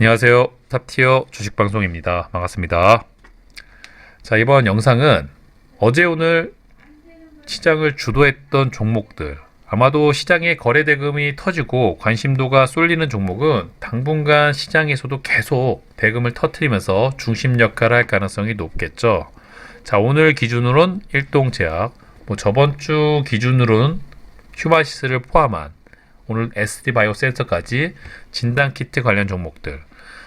안녕하세요. 탑티어 주식방송입니다. 반갑습니다. 자, 이번 영상은 어제 오늘 시장을 주도했던 종목들, 아마도 시장의 거래 대금이 터지고 관심도가 쏠리는 종목은 당분간 시장에서도 계속 대금을 터뜨리면서 중심 역할을 할 가능성이 높겠죠. 자, 오늘 기준으로는 일동제약, 저번 주 기준으로는 휴마시스를 포함한 오늘 SD바이오 센서까지 진단키트 관련 종목들.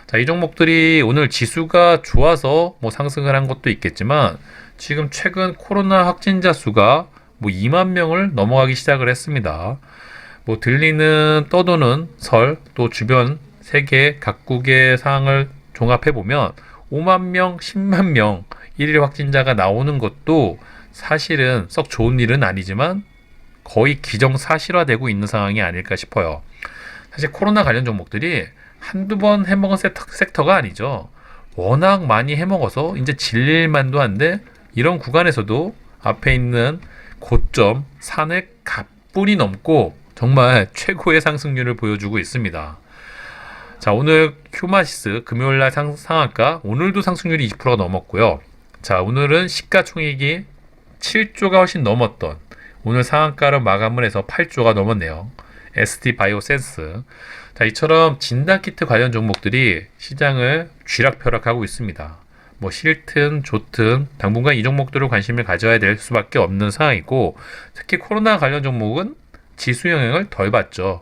자, 이 종목들이 오늘 지수가 좋아서 상승을 한 것도 있겠지만 지금 최근 코로나 확진자 수가 2만 명을 넘어가기 시작을 했습니다. 들리는 떠도는 설, 또 주변 세계 각국의 상황을 종합해 보면 5만 명, 10만 명 일일 확진자가 나오는 것도 사실은 썩 좋은 일은 아니지만 거의 기정사실화되고 있는 상황이 아닐까 싶어요. 사실 코로나 관련 종목들이 한두 번 해먹은 섹터가 아니죠. 워낙 많이 해먹어서 이제 질릴만도 한데 이런 구간에서도 앞에 있는 고점 산을 가뿐히 넘고 정말 최고의 상승률을 보여주고 있습니다. 자, 오늘 휴마시스 금요일날 상한가, 오늘도 상승률이 20%가 넘었고요. 자, 오늘은 시가총액이 7조가 훨씬 넘었던, 오늘 상한가로 마감을 해서 8조가 넘었네요. SD바이오센스. 자, 이처럼 진단키트 관련 종목들이 시장을 쥐락펴락하고 있습니다. 싫든 좋든 당분간 이 종목들을 관심을 가져야 될 수밖에 없는 상황이고, 특히 코로나 관련 종목은 지수 영향을 덜 받죠.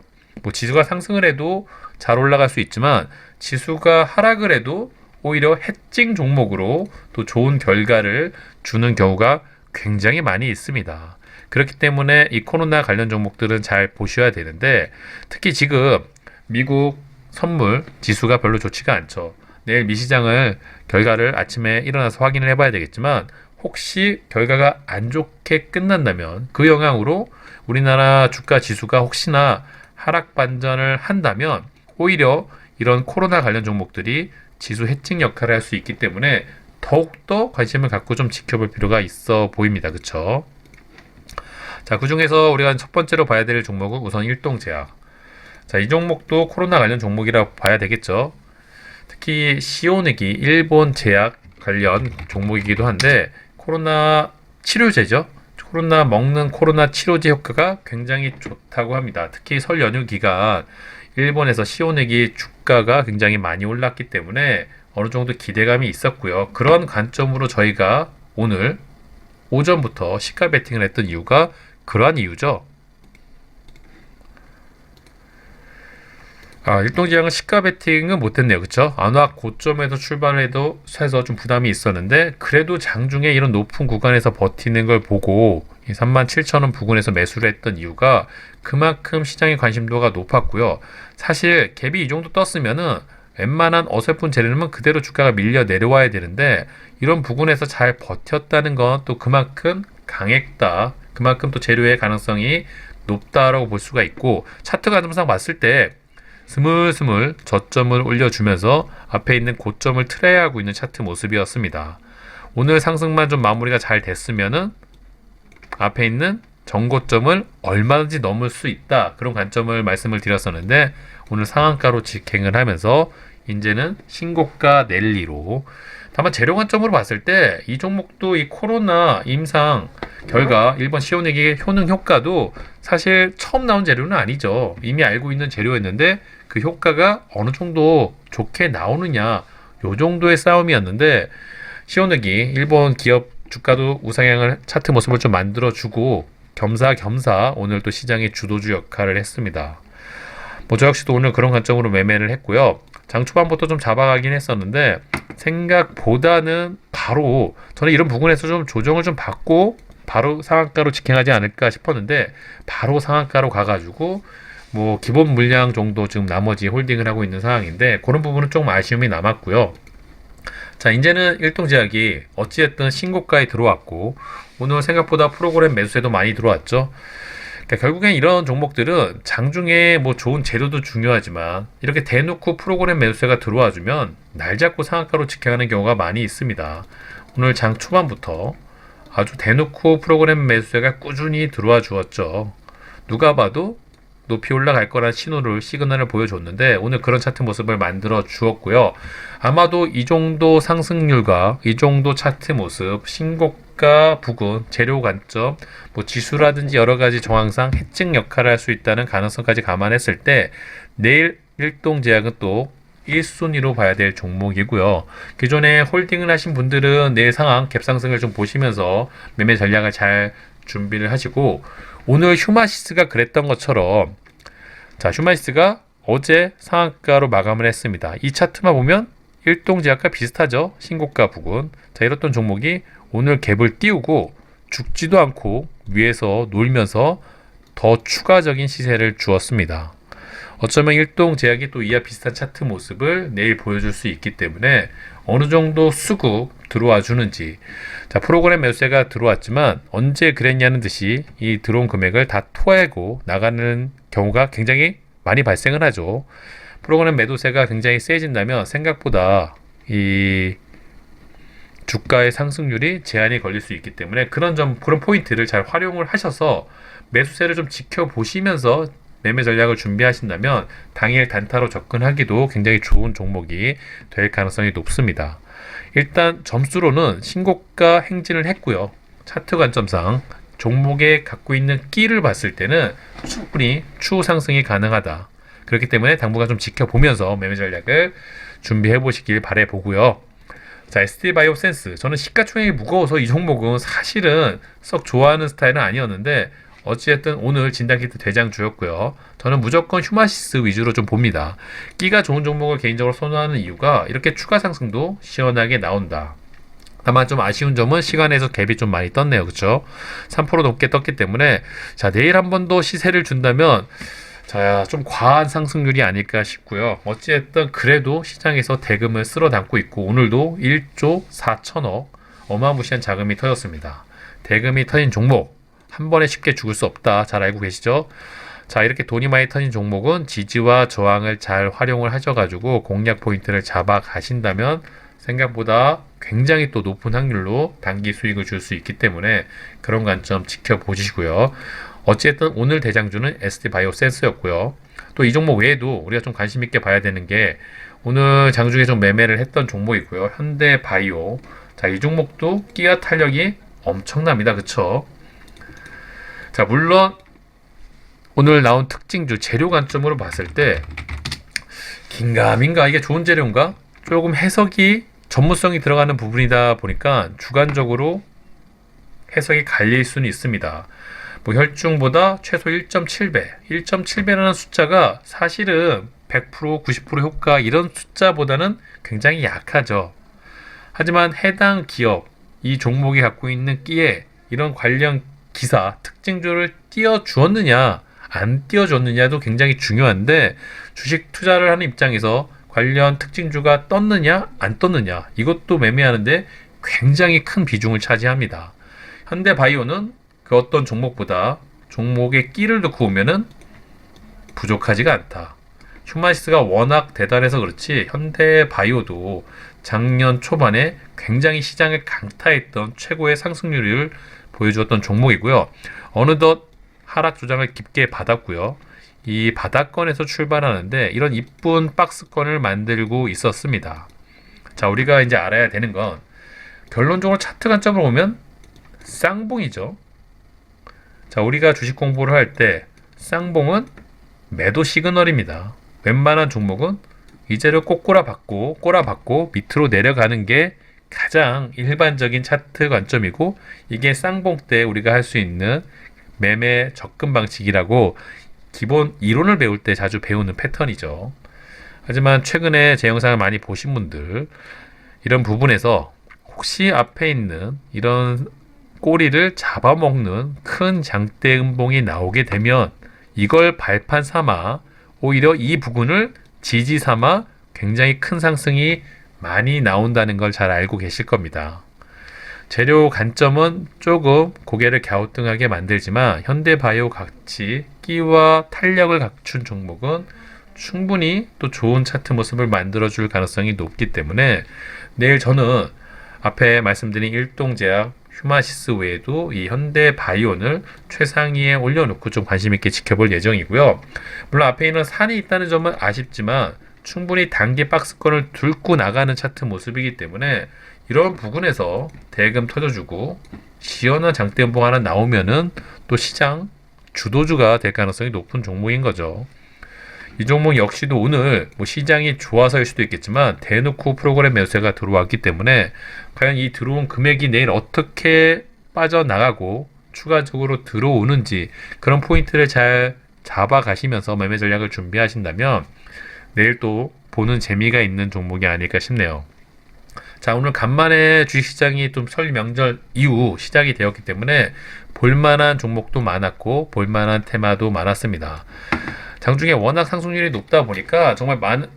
지수가 상승을 해도 잘 올라갈 수 있지만 지수가 하락을 해도 오히려 해칭 종목으로 또 좋은 결과를 주는 경우가 굉장히 많이 있습니다. 그렇기 때문에 이 코로나 관련 종목들은 잘 보셔야 되는데, 특히 지금 미국 선물 지수가 별로 좋지가 않죠. 내일 미시장을 결과를 아침에 일어나서 확인을 해봐야 되겠지만, 혹시 결과가 안 좋게 끝난다면 그 영향으로 우리나라 주가 지수가 혹시나 하락 반전을 한다면 오히려 이런 코로나 관련 종목들이 지수 해칭 역할을 할 수 있기 때문에 더욱더 관심을 갖고 좀 지켜볼 필요가 있어 보입니다. 그쵸? 자, 그 중에서 우리가 첫 번째로 봐야 될 종목은 우선 일동제약. 자, 이 종목도 코로나 관련 종목이라고 봐야 되겠죠. 특히 시오닉이 일본 제약 관련 종목이기도 한데 코로나 치료제죠. 코로나 먹는 코로나 치료제 효과가 굉장히 좋다고 합니다. 특히 설 연휴 기간 일본에서 시오닉이 주가가 굉장히 많이 올랐기 때문에 어느 정도 기대감이 있었고요. 그런 관점으로 저희가 오늘 오전부터 시가 베팅을 했던 이유가 그러한 이유죠. 일동제약은 시가 베팅은 못했네요. 그쵸? 안화 고점에서 출발해도 해서 좀 부담이 있었는데, 그래도 장중에 이런 높은 구간에서 버티는 걸 보고 37,000원 부근에서 매수를 했던 이유가 그만큼 시장의 관심도가 높았고요. 사실 갭이 이 정도 떴으면은 웬만한 어설픈 재료는 그대로 주가가 밀려 내려와야 되는데, 이런 부분에서 잘 버텼다는 건 또 그만큼 강했다, 그만큼 또 재료의 가능성이 높다라고 볼 수가 있고, 차트 관점상 봤을 때 스물스물 저점을 올려주면서 앞에 있는 고점을 트레이하고 있는 차트 모습이었습니다. 오늘 상승만 좀 마무리가 잘 됐으면은 앞에 있는 전고점을 얼마든지 넘을 수 있다, 그런 관점을 말씀을 드렸었는데, 오늘 상한가로 직행을 하면서 이제는 신고가 랠리로. 다만 재료 관점으로 봤을 때 이 종목도 이 코로나 임상 결과 일본 시오닉의 효능 효과도 사실 처음 나온 재료는 아니죠. 이미 알고 있는 재료였는데 그 효과가 어느 정도 좋게 나오느냐, 요 정도의 싸움이었는데, 시오닉이 일본 기업 주가도 우상향을 차트 모습을 좀 만들어주고 겸사겸사 오늘 또 시장의 주도주 역할을 했습니다. 저 역시도 오늘 그런 관점으로 매매를 했고요. 장 초반부터 좀 잡아가긴 했었는데 생각보다는 바로 저는 이런 부분에서 좀 조정을 좀 받고 바로 상한가로 직행하지 않을까 싶었는데, 바로 상한가로 가가지고 기본 물량 정도 지금 나머지 홀딩을 하고 있는 상황인데, 그런 부분은 조금 아쉬움이 남았고요. 자, 이제는 일동제약이 어찌됐든 신고가에 들어왔고 오늘 생각보다 프로그램 매수세도 많이 들어왔죠. 결국엔 이런 종목들은 장중에 좋은 재료도 중요하지만 이렇게 대놓고 프로그램 매수세가 들어와주면 날 잡고 상한가로 직행하는 경우가 많이 있습니다. 오늘 장 초반부터 아주 대놓고 프로그램 매수세가 꾸준히 들어와 주었죠. 누가 봐도 높이 올라갈 거란 시그널을 보여줬는데 오늘 그런 차트 모습을 만들어 주었고요. 아마도 이 정도 상승률과 이 정도 차트 모습, 신고가 부근, 재료 관점, 뭐 지수라든지 여러 가지 정황상 해증 역할을 할 수 있다는 가능성까지 감안했을 때 내일 일동제약은 또 1순위로 봐야 될 종목이고요. 기존에 홀딩을 하신 분들은 내일 상황 갭상승을 좀 보시면서 매매 전략을 잘 준비를 하시고, 오늘 휴마시스가 그랬던 것처럼, 자, 휴마시스가 어제 상한가로 마감을 했습니다. 이 차트만 보면 일동제약과 비슷하죠. 신고가 부근. 자, 이랬던 종목이 오늘 갭을 띄우고 죽지도 않고 위에서 놀면서 더 추가적인 시세를 주었습니다. 어쩌면 일동제약이 또 이와 비슷한 차트 모습을 내일 보여줄 수 있기 때문에 어느 정도 수급 들어와 주는지, 자, 프로그램 매수세가 들어왔지만 언제 그랬냐는 듯이 이 들어온 금액을 다 토하고 나가는 경우가 굉장히 많이 발생을 하죠. 프로그램 매도세가 굉장히 세진다면 생각보다 이 주가의 상승률이 제한이 걸릴 수 있기 때문에 그런 포인트를 잘 활용을 하셔서 매수세를 좀 지켜보시면서 매매 전략을 준비하신다면 당일 단타로 접근하기도 굉장히 좋은 종목이 될 가능성이 높습니다. 일단 점수로는 신고가 행진을 했고요. 차트 관점상 종목에 갖고 있는 끼를 봤을 때는 충분히 추후 상승이 가능하다. 그렇기 때문에 당분간 좀 지켜보면서 매매 전략을 준비해 보시길 바래 보고요. 자, ST바이오센스, 저는 시가총액이 무거워서 이 종목은 사실은 썩 좋아하는 스타일은 아니었는데 어찌됐든 오늘 진단키트 대장주였고요. 저는 무조건 휴마시스 위주로 좀 봅니다. 끼가 좋은 종목을 개인적으로 선호하는 이유가 이렇게 추가 상승도 시원하게 나온다. 다만 좀 아쉬운 점은 시간에서 갭이 좀 많이 떴네요. 그쵸? 3% 넘게 떴기 때문에, 자, 내일 한 번 더 시세를 준다면 자, 좀 과한 상승률이 아닐까 싶고요. 어찌됐든 그래도 시장에서 대금을 쓸어 담고 있고 오늘도 1조 4천억 어마무시한 자금이 터졌습니다. 대금이 터진 종목 한 번에 쉽게 죽을 수 없다. 잘 알고 계시죠? 자, 이렇게 돈이 많이 터진 종목은 지지와 저항을 잘 활용을 하셔가지고 공략 포인트를 잡아 가신다면 생각보다 굉장히 또 높은 확률로 단기 수익을 줄 수 있기 때문에 그런 관점 지켜보시고요. 어쨌든 오늘 대장주는 ST바이오센스였고요. 또 이 종목 외에도 우리가 좀 관심 있게 봐야 되는 게 오늘 장중에 좀 매매를 했던 종목이고요. 현대바이오. 자, 이 종목도 끼와 탄력이 엄청납니다. 그쵸? 자, 물론 오늘 나온 특징주 재료 관점으로 봤을 때 긴가민가 이게 좋은 재료인가? 조금 해석이 전문성이 들어가는 부분이다 보니까 주관적으로 해석이 갈릴 수는 있습니다. 뭐 혈중보다 최소 1.7배, 1.7배라는 숫자가 사실은 100%, 90% 효과 이런 숫자보다는 굉장히 약하죠. 하지만 해당 기업, 이 종목이 갖고 있는 끼에 이런 관련 기사, 특징주를 띄워주었느냐, 안 띄워줬느냐도 굉장히 중요한데 주식 투자를 하는 입장에서 관련 특징주가 떴느냐, 안 떴느냐 이것도 매매하는데 굉장히 큰 비중을 차지합니다. 현대바이오는 그 어떤 종목보다 종목에 끼를 넣고 오면은 부족하지가 않다. 휴마시스가 워낙 대단해서 그렇지 현대바이오도 작년 초반에 굉장히 시장을 강타했던 최고의 상승률을 보여주었던 종목이고요. 어느덧 하락 조장을 깊게 받았고요. 이 바닥권에서 출발하는데 이런 이쁜 박스권을 만들고 있었습니다. 자, 우리가 이제 알아야 되는 건 결론적으로 차트 관점으로 보면 쌍봉이죠. 자, 우리가 주식 공부를 할 때 쌍봉은 매도 시그널입니다. 웬만한 종목은 이제를 꼭 꼬라박고 밑으로 내려가는 게 가장 일반적인 차트 관점이고 이게 쌍봉 때 우리가 할 수 있는 매매 접근 방식이라고 기본 이론을 배울 때 자주 배우는 패턴이죠. 하지만 최근에 제 영상을 많이 보신 분들 이런 부분에서 혹시 앞에 있는 이런 꼬리를 잡아먹는 큰 장대 음봉이 나오게 되면 이걸 발판 삼아 오히려 이 부분을 지지 삼아 굉장히 큰 상승이 많이 나온다는 걸 잘 알고 계실 겁니다. 재료 관점은 조금 고개를 갸우뚱하게 만들지만 현대바이오 같이 끼와 탄력을 갖춘 종목은 충분히 또 좋은 차트 모습을 만들어줄 가능성이 높기 때문에 내일 저는 앞에 말씀드린 일동제약, 휴마시스 외에도 이 현대바이온을 최상위에 올려놓고 좀 관심 있게 지켜볼 예정이고요. 물론 앞에 있는 산이 있다는 점은 아쉽지만 충분히 단기 박스권을 들고 나가는 차트 모습이기 때문에 이런 부분에서 대금 터져주고 시원한 장대 연봉 하나 나오면은 또 시장 주도주가 될 가능성이 높은 종목인 거죠. 이 종목 역시도 오늘 시장이 좋아서일 수도 있겠지만 대놓고 프로그램 매수세가 들어왔기 때문에 과연 이 들어온 금액이 내일 어떻게 빠져나가고 추가적으로 들어오는지 그런 포인트를 잘 잡아가시면서 매매 전략을 준비하신다면 내일 또 보는 재미가 있는 종목이 아닐까 싶네요. 자, 오늘 간만에 주식시장이 좀 설 명절 이후 시작이 되었기 때문에 볼만한 종목도 많았고 볼만한 테마도 많았습니다. 장중에 워낙 상승률이 높다 보니까 정말 많은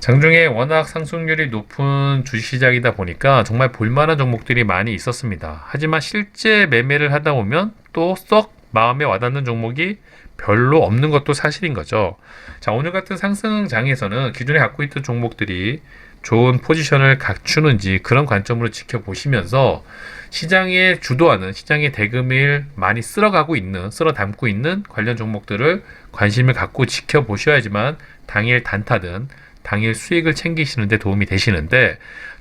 장중에 워낙 상승률이 높은 주식시장이다 보니까 정말 볼만한 종목들이 많이 있었습니다. 하지만 실제 매매를 하다 보면 또 썩 마음에 와닿는 종목이 별로 없는 것도 사실인 거죠. 자, 오늘 같은 상승장에서는 기존에 갖고 있던 종목들이 좋은 포지션을 갖추는지 그런 관점으로 지켜보시면서 시장에 주도하는 시장의 대금을 많이 쓸어 담고 있는 관련 종목들을 관심을 갖고 지켜보셔야지만 당일 단타든 당일 수익을 챙기시는 데 도움이 되시는데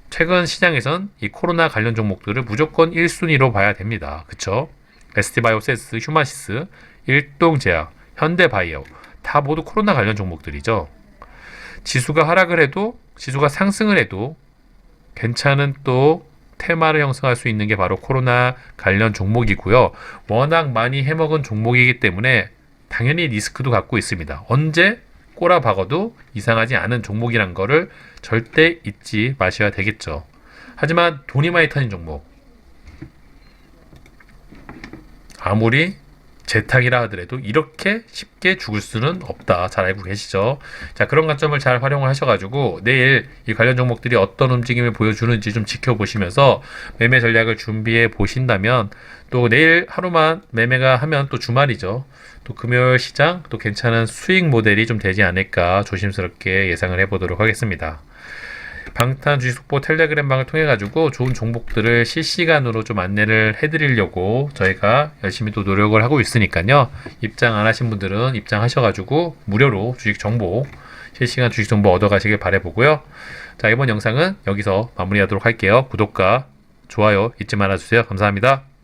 최근 시장에선 이 코로나 관련 종목들을 무조건 1순위로 봐야 됩니다. 그쵸? ST바이오세스, 휴마시스, 일동제약, 현대바이오 다 모두 코로나 관련 종목들이죠. 지수가 하락을 해도 지수가 상승을 해도 괜찮은 또 테마를 형성할 수 있는 게 바로 코로나 관련 종목이고요. 워낙 많이 해먹은 종목이기 때문에 당연히 리스크도 갖고 있습니다. 언제 꼬라박아도 이상하지 않은 종목이란 거를 절대 잊지 마셔야 되겠죠. 하지만 돈이 많이 터진 종목 아무리 재탕이라 하더라도 이렇게 쉽게 죽을 수는 없다. 잘 알고 계시죠? 자, 그런 관점을 잘 활용을 하셔가지고 내일 이 관련 종목들이 어떤 움직임을 보여주는지 좀 지켜보시면서 매매 전략을 준비해 보신다면 또 내일 하루만 매매가 하면 또 주말이죠. 또 금요일 시장 또 괜찮은 수익 모델이 좀 되지 않을까 조심스럽게 예상을 해보도록 하겠습니다. 방탄 주식속보 텔레그램 방을 통해 가지고 좋은 종목들을 실시간으로 좀 안내를 해드리려고 저희가 열심히 또 노력을 하고 있으니까요. 입장 안 하신 분들은 입장하셔가지고 무료로 주식 정보 실시간 주식 정보 얻어가시길 바라보고요. 자, 이번 영상은 여기서 마무리하도록 할게요. 구독과 좋아요 잊지 말아주세요. 감사합니다.